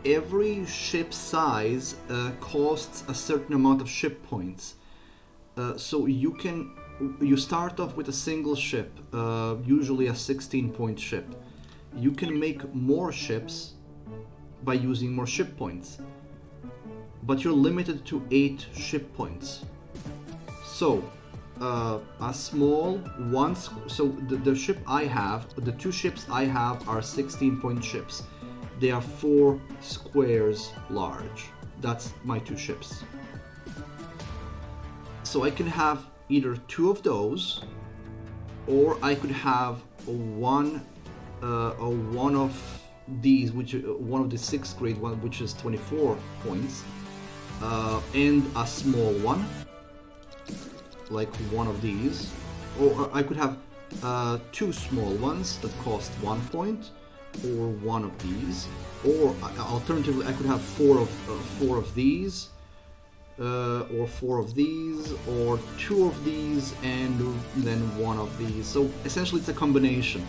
every ship size costs a certain amount of ship points. So you start off with a single ship, usually a 16-point ship. You can make more ships by using more ship points, but you're limited to 8 ship points. So a small one, so the ship I have, the 2 ships I have are 16-point ships. They are 4 squares large. That's my 2 ships. So I can have either 2 of those, or I could have one of these, which one of the 6th grade one, which is 24 points, and a small one, like one of these, or I could have 2 small ones that cost 1 point, or one of these, or alternatively I could have 4 of these, or 4 of these, or 2 of these, and then 1 of these. So essentially it's a combination.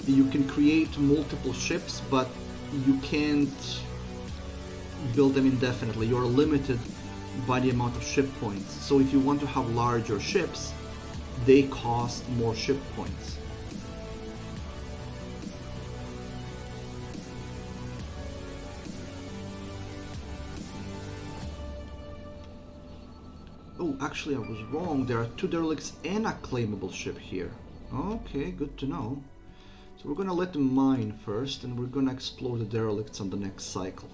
You can create multiple ships, but you can't build them indefinitely. You're limited by the amount of ship points. So if you want to have larger ships, they cost more ship points. Oh, actually I was wrong. There are 2 derelicts and a claimable ship here. Okay, good to know. So we're gonna let them mine first, and we're gonna explore the derelicts on the next cycle.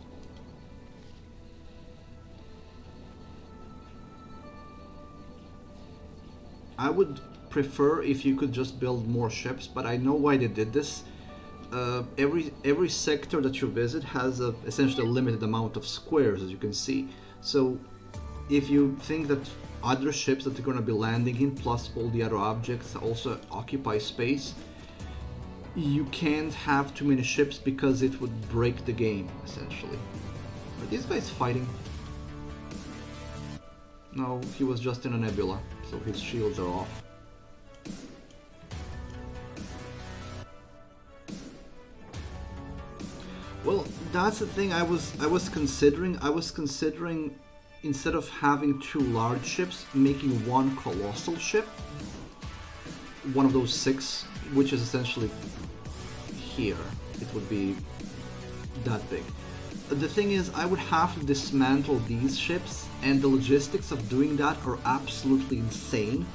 I would prefer if you could just build more ships, but I know why they did this. Every sector that you visit has essentially a limited amount of squares, as you can see. So if you think that other ships that you're going to be landing in, plus all the other objects, also occupy space, you can't have too many ships because it would break the game, essentially. Are these guys fighting? No, he was just in a nebula, so his shields are off. Well, that's the thing I was considering. I was considering, instead of having 2 large ships, making 1 colossal ship. One of those 6, which is essentially here. It would be that big. The thing is, I would have to dismantle these ships, and the logistics of doing that are absolutely insane.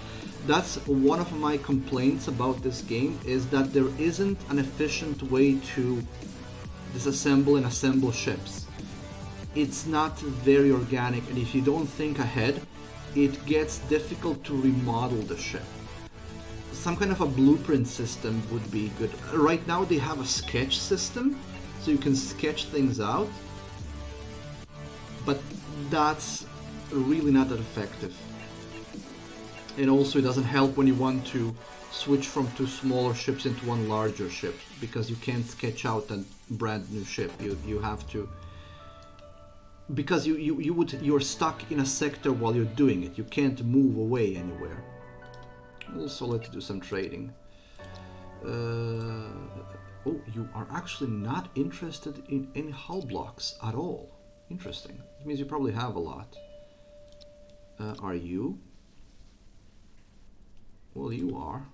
That's one of my complaints about this game, is that there isn't an efficient way to disassemble and assemble ships. It's not very organic, and if you don't think ahead, it gets difficult to remodel the ship. Some kind of a blueprint system would be good. Right now they have a sketch system, so you can sketch things out, but that's really not that effective. And also it doesn't help when you want to switch from 2 smaller ships into 1 larger ship, because you can't sketch out a brand new ship. You have to, because you're stuck in a sector while you're doing it. You can't move away anywhere. Also, let's do some trading. Oh, you are actually not interested in any hull blocks at all. Interesting. It means you probably have a lot. Are you? Well, you are.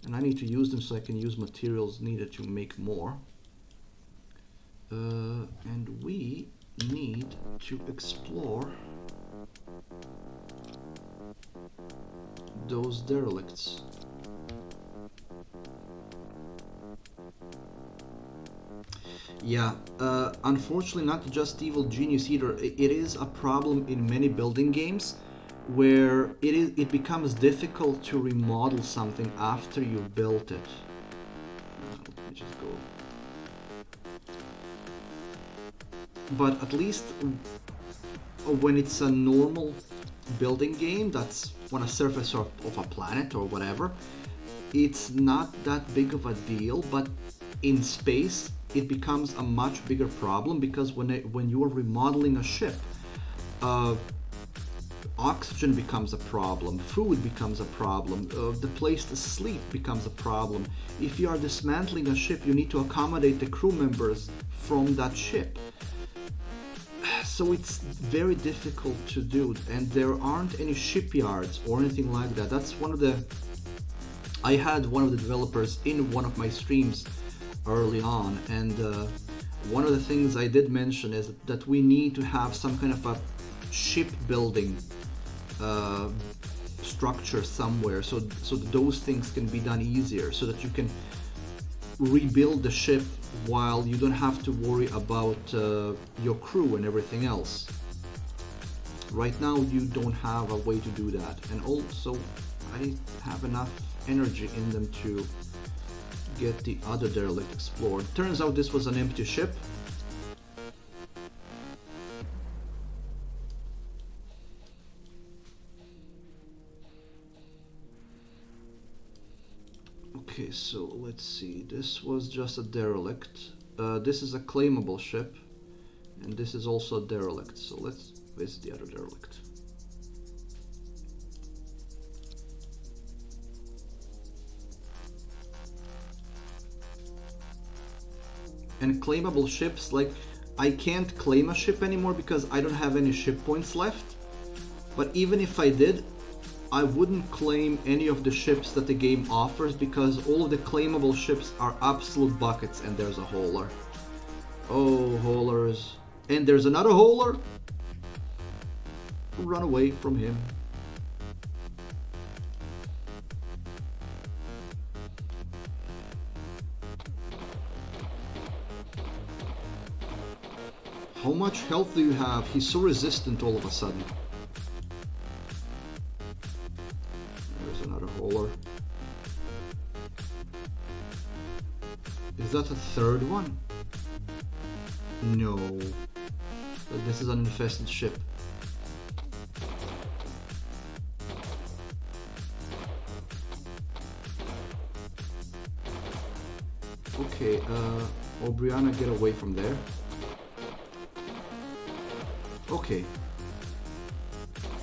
And I need to use them so I can use materials needed to make more. And we need to explore those derelicts. Yeah, unfortunately not just Evil Genius either. It is a problem in many building games where it becomes difficult to remodel something after you've built it. Let me just go. But at least when it's a normal building game that's on a surface of a planet or whatever, it's not that big of a deal, but in space it becomes a much bigger problem, because when you are remodeling a ship, oxygen becomes a problem, food becomes a problem, the place to sleep becomes a problem. If you are dismantling a ship, you need to accommodate the crew members from that ship. So it's very difficult to do, and there aren't any shipyards or anything like that. That's one of the... I had one of the developers in one of my streams early on, and one of the things I did mention is that we need to have some kind of a shipbuilding structure somewhere, so that those things can be done easier, so that you can rebuild the ship while you don't have to worry about your crew and everything else. Right now you don't have a way to do that, and also I have enough energy in them to get the other derelict explored. Turns out this was an empty ship. Okay, so let's see. This was just a derelict. This is a claimable ship, and this is also a derelict. So let's visit the other derelict. And claimable ships, like, I can't claim a ship anymore because I don't have any ship points left. But even if I did, I wouldn't claim any of the ships that the game offers, because all of the claimable ships are absolute buckets. And there's a hauler. Oh, haulers. And there's another hauler. Run away from him. How much health do you have? He's so resistant all of a sudden. There's another hauler. Is that a third one? No. But this is an infested ship. Okay, Brianna, get away from there. Okay.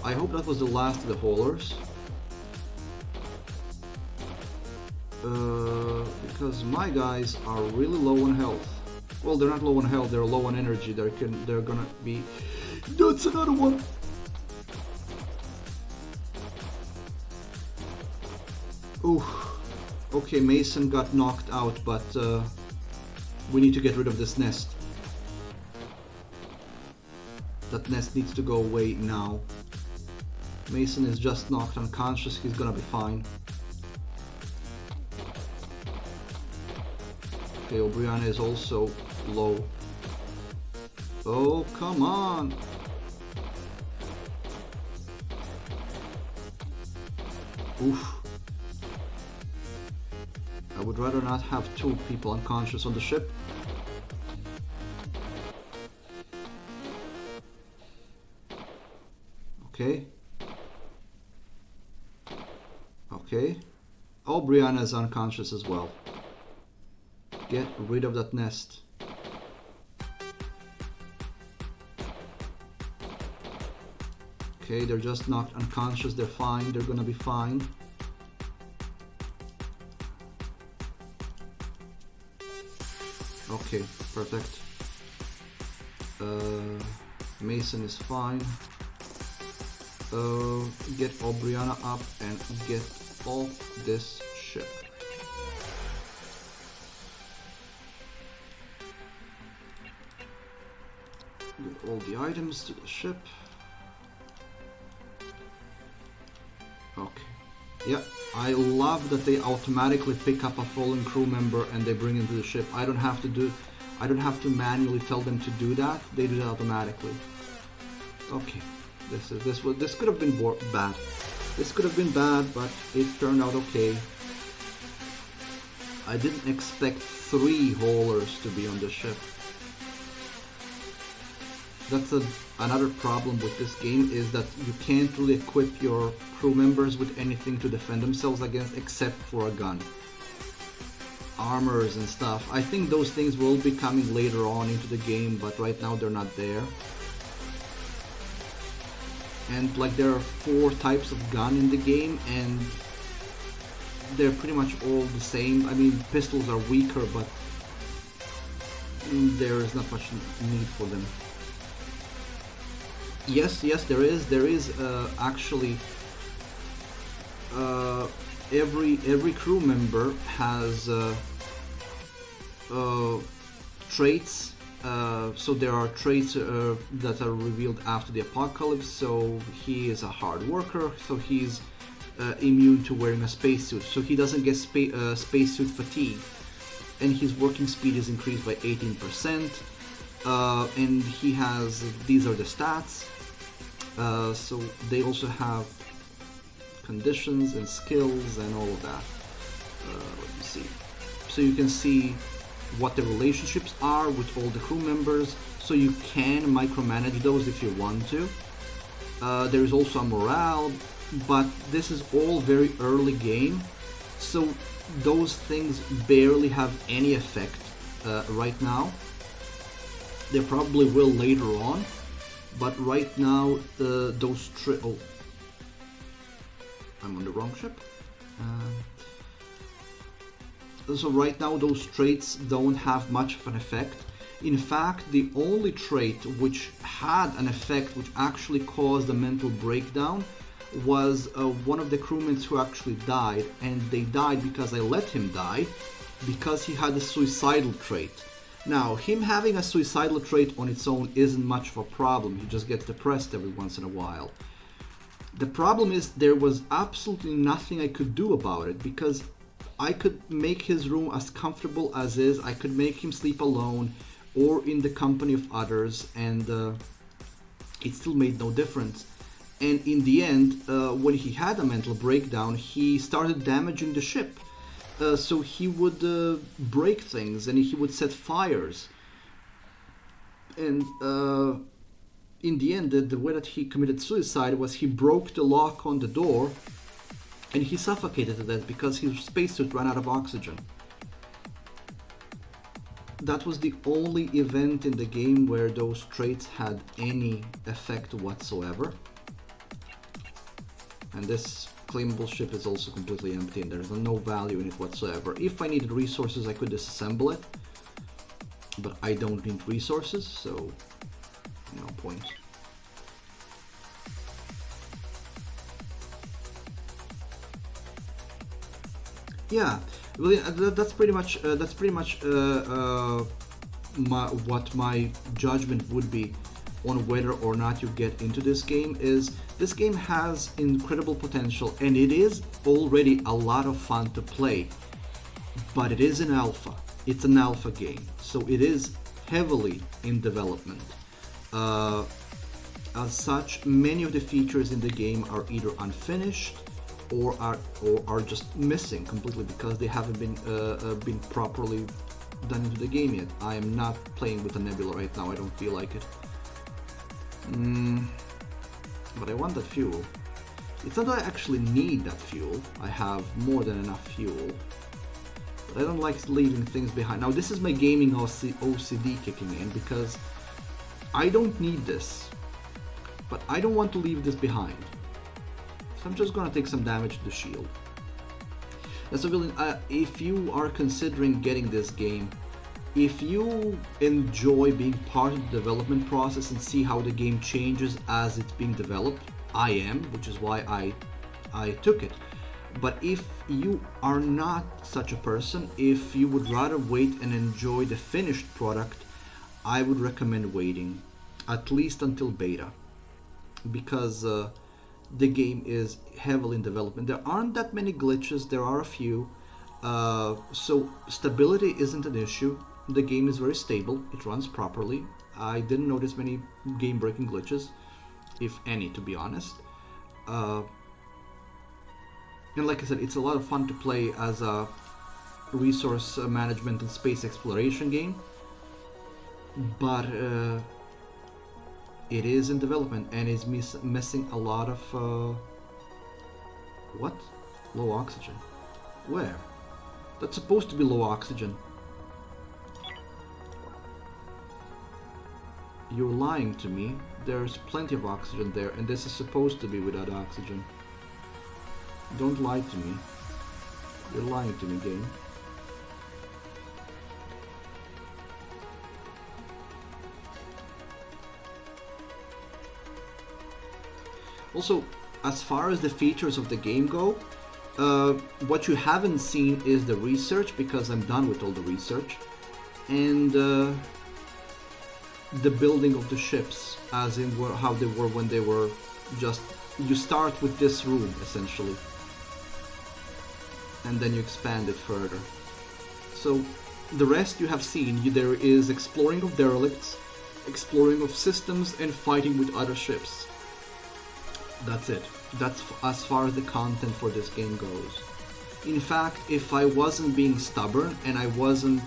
I hope that was the last of the haulers. Because my guys are really low on health. Well, they're not low on health, they're low on energy. They're gonna be... That's another one! Ooh. Okay, Mason got knocked out, but we need to get rid of this nest. That nest needs to go away now. Mason is just knocked unconscious, he's gonna be fine. Okay, O'Briana is also low. Oh, come on! Oof. I would rather not have two people unconscious on the ship. Okay. Okay. Oh, Brianna is unconscious as well. Get rid of that nest. Okay, they're just knocked unconscious. They're fine. They're gonna be fine. Okay, perfect. Mason is fine. Get O'Briana up and get off this ship. Get all the items to the ship. Okay. Yeah, I love that they automatically pick up a fallen crew member and they bring him to the ship. I don't have to manually tell them to do that. They do that automatically. Okay. This could have been bad. This could have been bad, but it turned out okay. I didn't expect 3 haulers to be on the ship. That's another problem with this game, is that you can't really equip your crew members with anything to defend themselves against except for a gun. Armors and stuff. I think those things will be coming later on into the game, but right now they're not there. and like there are 4 types of gun in the game, and they're pretty much all the same. I mean, pistols are weaker, but there is not much need for them. Yes, there is actually every crew member has traits. So there are traits that are revealed after the apocalypse. So he is a hard worker, so he's immune to wearing a spacesuit, so he doesn't get spacesuit fatigue, and his working speed is increased by 18%. And he has, these are the stats. So they also have conditions and skills and all of that. Let me see. So you can see what the relationships are with all the crew members, so you can micromanage those if you want to. There is also a morale, but this is all very early game, so those things barely have any effect right now. They probably will later on, but right now those oh, I'm on the wrong ship. So right now those traits don't have much of an effect. In fact, the only trait which had an effect, which actually caused a mental breakdown, was one of the crewmen who actually died, and they died because I let him die, because he had a suicidal trait. Now, him having a suicidal trait on its own isn't much of a problem. He just gets depressed every once in a while. The problem is there was absolutely nothing I could do about it, because I could make his room as comfortable as is. I could make him sleep alone or in the company of others, and it still made no difference. And in the end, when he had a mental breakdown, he started damaging the ship. So he would break things, and he would set fires. And in the end, the way that he committed suicide was he broke the lock on the door, and he suffocated to death because his spacesuit ran out of oxygen. That was the only event in the game where those traits had any effect whatsoever. And this claimable ship is also completely empty, and there's no value in it whatsoever. If I needed resources, I could disassemble it, but I don't need resources, so no point. Yeah, well, that's pretty much what my judgment would be on whether or not you get into this game. Is this game has incredible potential, and it is already a lot of fun to play, but it is an alpha. It's an alpha game, so it is heavily in development. As such, many of the features in the game are either unfinished or are just missing completely because they haven't been properly done into the game yet. I am not playing with a nebula right now. I don't feel like it. But I want that fuel. It's not that I actually need that fuel. I have more than enough fuel. But I don't like leaving things behind. Now this is my gaming OCD kicking in, because I don't need this, but I don't want to leave this behind. So I'm just gonna take some damage to the shield. And so Villain, if you are considering getting this game, if you enjoy being part of the development process and see how the game changes as it's being developed, I am, which is why I took it. But if you are not such a person, if you would rather wait and enjoy the finished product, I would recommend waiting, at least until beta, because the game is heavily in development. There aren't that many glitches, there are a few, so stability isn't an issue. The game is very stable, it runs properly. I didn't notice many game-breaking glitches, if any, to be honest. And like I said, it's a lot of fun to play as a resource management and space exploration game, but it is in development and is missing a lot of what? Low oxygen. Where? That's supposed to be low oxygen. You're lying to me. There's plenty of oxygen there, and this is supposed to be without oxygen. Don't lie to me. You're lying to me, game. Also, as far as the features of the game go, what you haven't seen is the research, because I'm done with all the research, and the building of the ships, as in how they were when they were just... You start with this room, essentially, and then you expand it further. So, the rest you have seen. There is exploring of derelicts, exploring of systems, and fighting with other ships. That's it. That's as far as the content for this game goes. In fact, if I wasn't being stubborn and I wasn't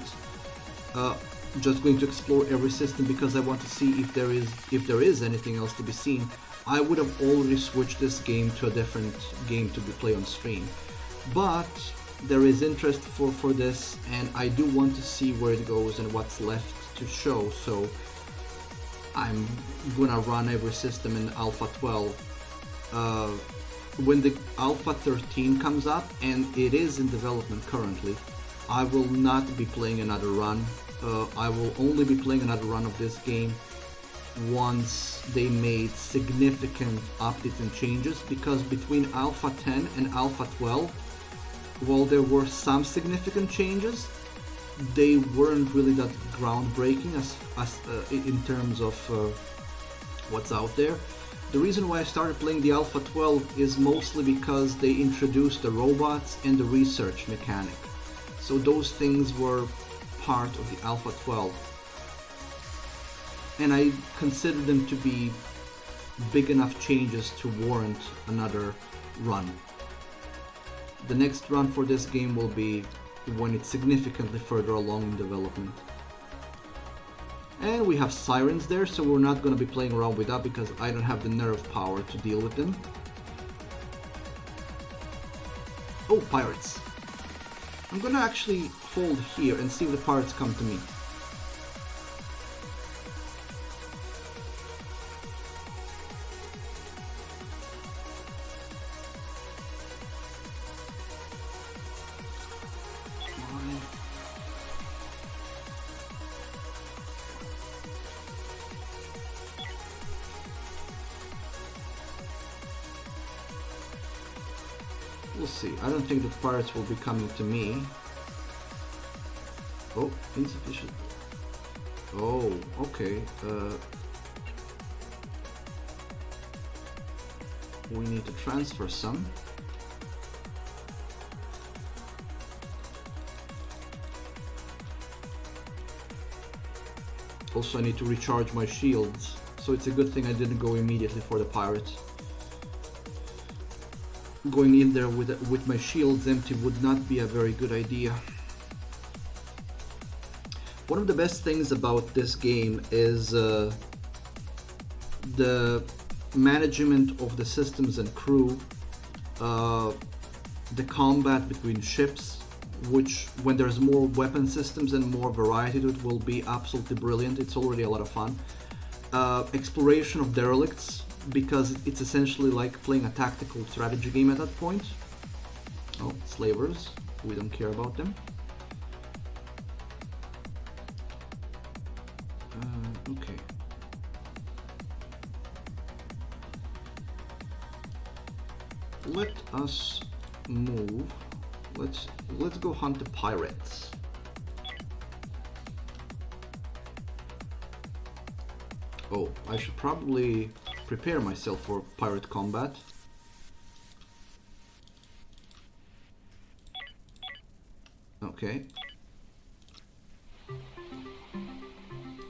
just going to explore every system because I want to see if there is anything else to be seen, I would have already switched this game to a different game to be played on stream. But there is interest for this, and I do want to see where it goes and what's left to show, so I'm gonna run every system in Alpha 12. When the Alpha 13 comes up, and it is in development currently, I will not be playing another run. I will only be playing another run of this game once they made significant updates and changes, because between Alpha 10 and Alpha 12, while there were some significant changes, they weren't really that groundbreaking as in terms of what's out there. The reason why I started playing the Alpha 12 is mostly because they introduced the robots and the research mechanic. So those things were part of the Alpha 12. And I consider them to be big enough changes to warrant another run. The next run for this game will be when it's significantly further along in development. And we have sirens there, so we're not going to be playing around with that because I don't have the nerve power to deal with them. Oh, pirates. I'm going to actually hold here and see if the pirates come to me. We'll see. I don't think the pirates will be coming to me. Oh, insufficient. Oh, okay. We need to transfer some. Also, I need to recharge my shields, so it's a good thing I didn't go immediately for the pirates. Going in there with my shields empty would not be a very good idea. One of the best things about this game is the management of the systems and crew, the combat between ships, which when there's more weapon systems and more variety to it will be absolutely brilliant. It's already a lot of fun. Exploration of derelicts, because it's essentially like playing a tactical strategy game at that point. Oh, slavers. We don't care about them. Okay. Let us move. Let's go hunt the pirates. Oh, I should probably prepare myself for pirate combat. Okay.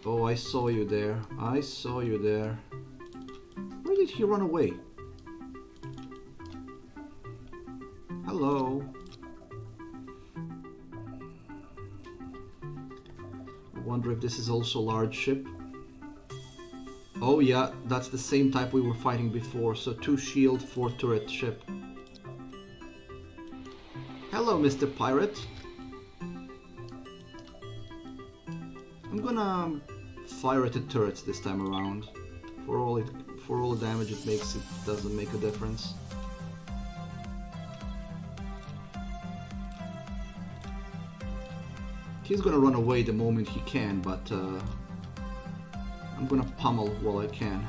Oh, I saw you there. I saw you there. Where did he run away? Hello. I wonder if this is also a large ship. Oh yeah, that's the same type we were fighting before, so 2 shield, 4 turret ship. Hello, Mr. Pirate. I'm gonna fire at the turrets this time around. For all the damage it makes, it doesn't make a difference. He's gonna run away the moment he can, but I'm gonna pummel while I can.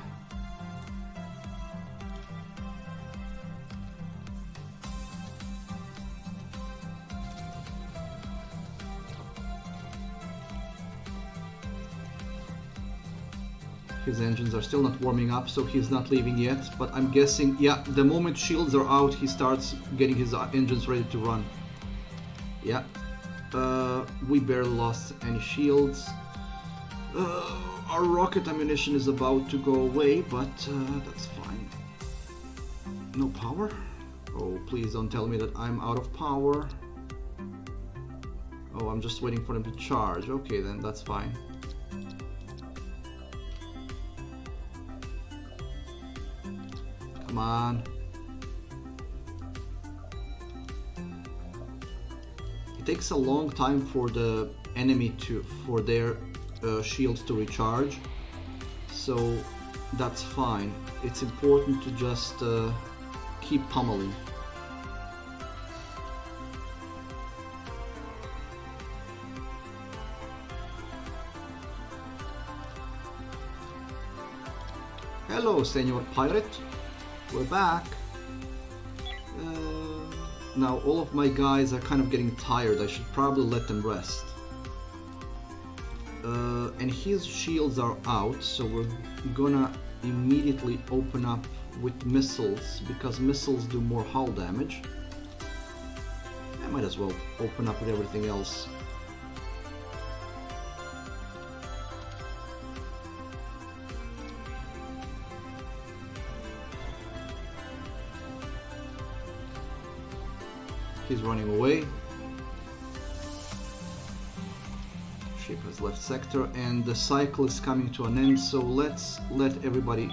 His engines are still not warming up, so he's not leaving yet, but I'm guessing, yeah, the moment shields are out, he starts getting his engines ready to run. Yeah, we barely lost any shields. Our rocket ammunition is about to go away, but that's fine. No power? Oh, please don't tell me that I'm out of power. Oh, I'm just waiting for them to charge. Okay, then that's fine. Come on. It takes a long time for the enemy for their shields to recharge, so that's fine. It's important to just keep pummeling. Hello, Senor Pirate. We're back. Now all of my guys are kind of getting tired. I should probably let them rest. And his shields are out, so we're gonna immediately open up with missiles, because missiles do more hull damage. I might as well open up with everything else. He's running away. Ship has left sector, and the cycle is coming to an end, so let's let everybody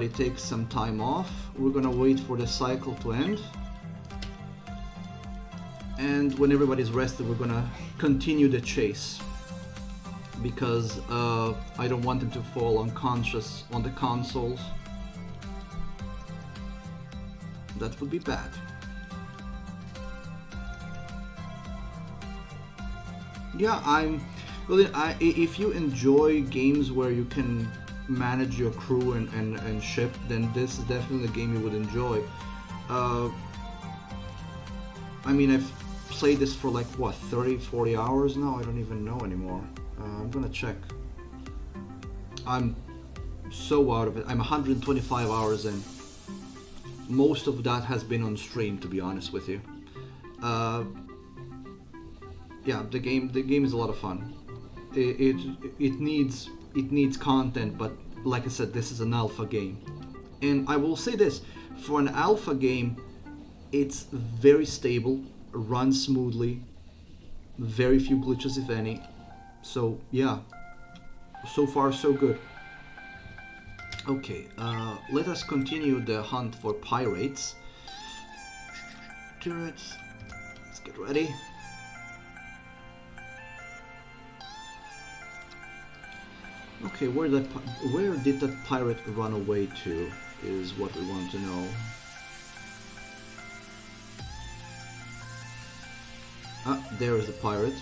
take some time off. We're gonna wait for the cycle to end, and when everybody's rested, we're gonna continue the chase, because I don't want them to fall unconscious on the consoles. That would be bad. Yeah, if you enjoy games where you can manage your crew and ship, then this is definitely a game you would enjoy. I mean, I've played this for like, what, 30-40 hours now? I don't even know anymore. I'm gonna check. I'm so out of it. I'm 125 hours in. Most of that has been on stream, to be honest with you. Yeah, the game is a lot of fun. It needs content, but like I said, this is an alpha game. And I will say this, for an alpha game, it's very stable, runs smoothly, very few glitches if any. So yeah, so far so good. Okay, let us continue the hunt for pirates. Turrets, let's get ready. Okay, where did that pirate run away to, is what we want to know. Ah, there is the pirate.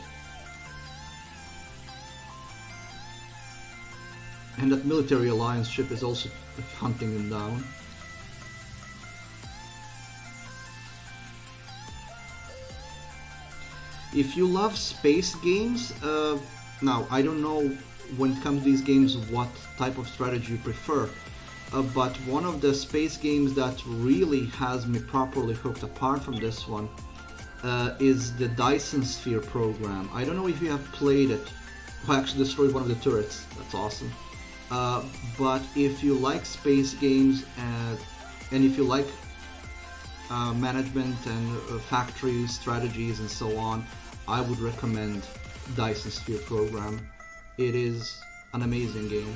And that military alliance ship is also hunting him down. If you love space games, now I don't know when it comes to these games what type of strategy you prefer, but one of the space games that really has me properly hooked apart from this one is the Dyson Sphere program. I don't know if you have played it. I actually destroyed one of the turrets. That's awesome. But if you like space games and if you like management and factory strategies and so on, I would recommend Dyson Sphere program. It is an amazing game.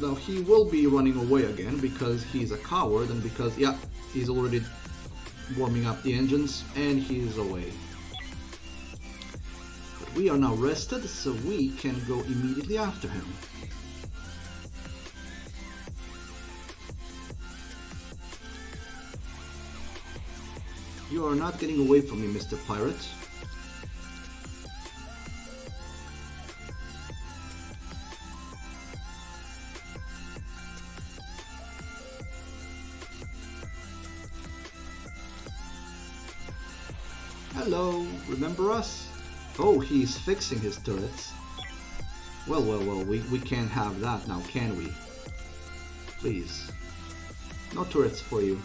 Now he will be running away again because he's a coward and because, yeah, he's already warming up the engines and he's away. We are now rested, so we can go immediately after him. You are not getting away from me, Mr. Pirate. Hello, remember us? Oh, he's fixing his turrets. Well, we can't have that now, can we? Please. No turrets for you.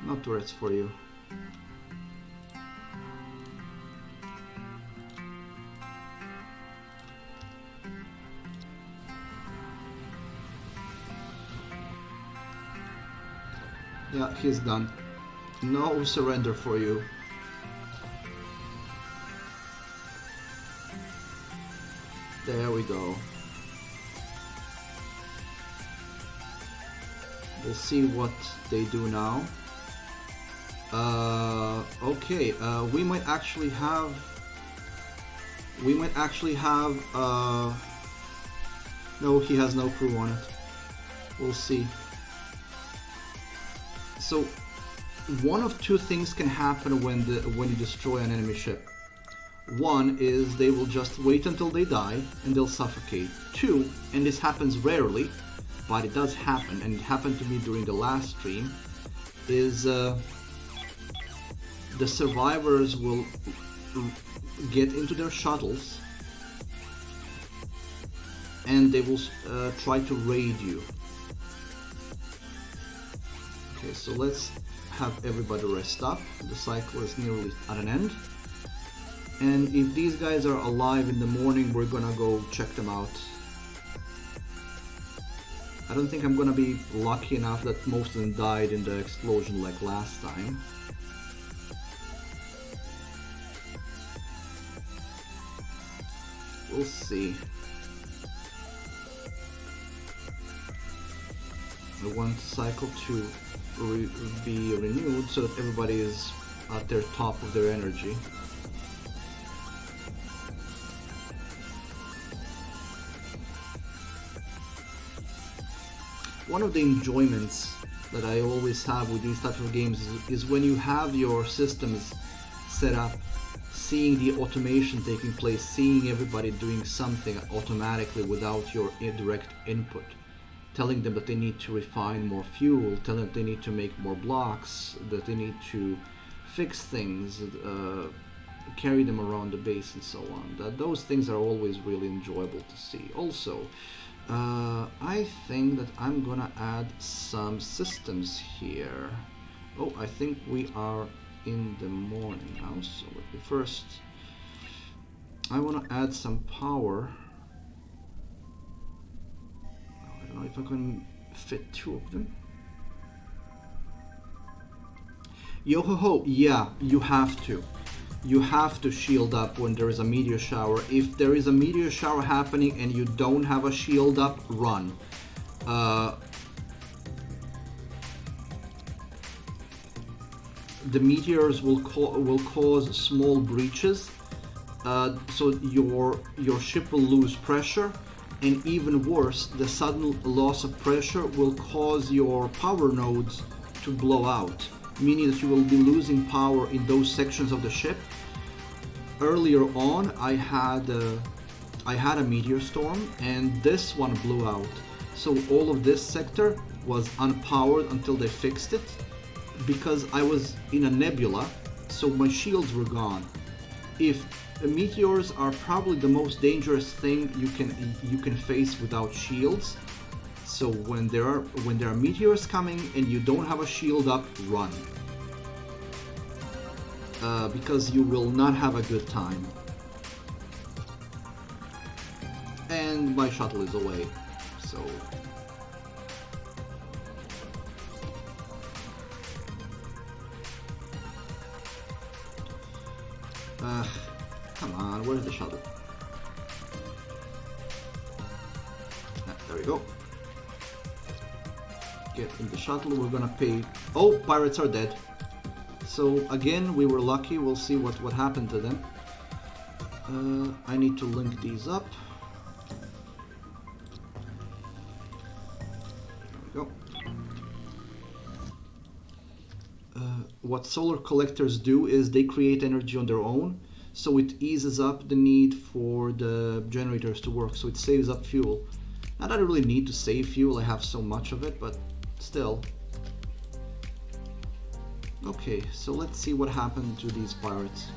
No turrets for you. Yeah, he's done. No surrender for you. There we go. We'll see what they do now. Okay, we might actually have... No, he has no crew on it. We'll see. So, one of two things can happen when you destroy an enemy ship. One is they will just wait until they die and they'll suffocate. Two, and this happens rarely, but it does happen, and it happened to me during the last stream, is the survivors will get into their shuttles and they will try to raid you. Okay, so let's have everybody rest up. The cycle is nearly at an end. And if these guys are alive in the morning, we're gonna go check them out. I don't think I'm gonna be lucky enough that most of them died in the explosion like last time. We'll see. I want cycle to be renewed so that everybody is at their top of their energy. One of the enjoyments that I always have with these types of games is when you have your systems set up, seeing the automation taking place, seeing everybody doing something automatically without your direct input, telling them that they need to refine more fuel, telling them they need to make more blocks, that they need to fix things, carry them around the base and so on. Those things are always really enjoyable to see. Also, I think that I'm gonna add some systems here. Oh, I think we are in the morning now, so let me first... I want to add some power. I don't know if I can fit two of them. Yo ho ho, yeah, you have to. You have to shield up when there is a meteor shower. If there is a meteor shower happening and you don't have a shield up, run. The meteors will cause small breaches, so your ship will lose pressure, and even worse, the sudden loss of pressure will cause your power nodes to blow out, meaning that you will be losing power in those sections of the ship. Earlier on, I had a meteor storm, and this one blew out. So all of this sector was unpowered until they fixed it, because I was in a nebula, so my shields were gone. If meteors are probably the most dangerous thing you can face without shields. So when there are meteors coming and you don't have a shield up, run. Because you will not have a good time. And my shuttle is away, so... come on, where's the shuttle? There we go. Get in the shuttle, we're gonna pay... Oh, pirates are dead. So again, we were lucky, we'll see what happened to them. I need to link these up. There we go. What solar collectors do is they create energy on their own, so it eases up the need for the generators to work, so it saves up fuel. Not that I really need to save fuel, I have so much of it, but still. Okay, so let's see what happened to these pirates.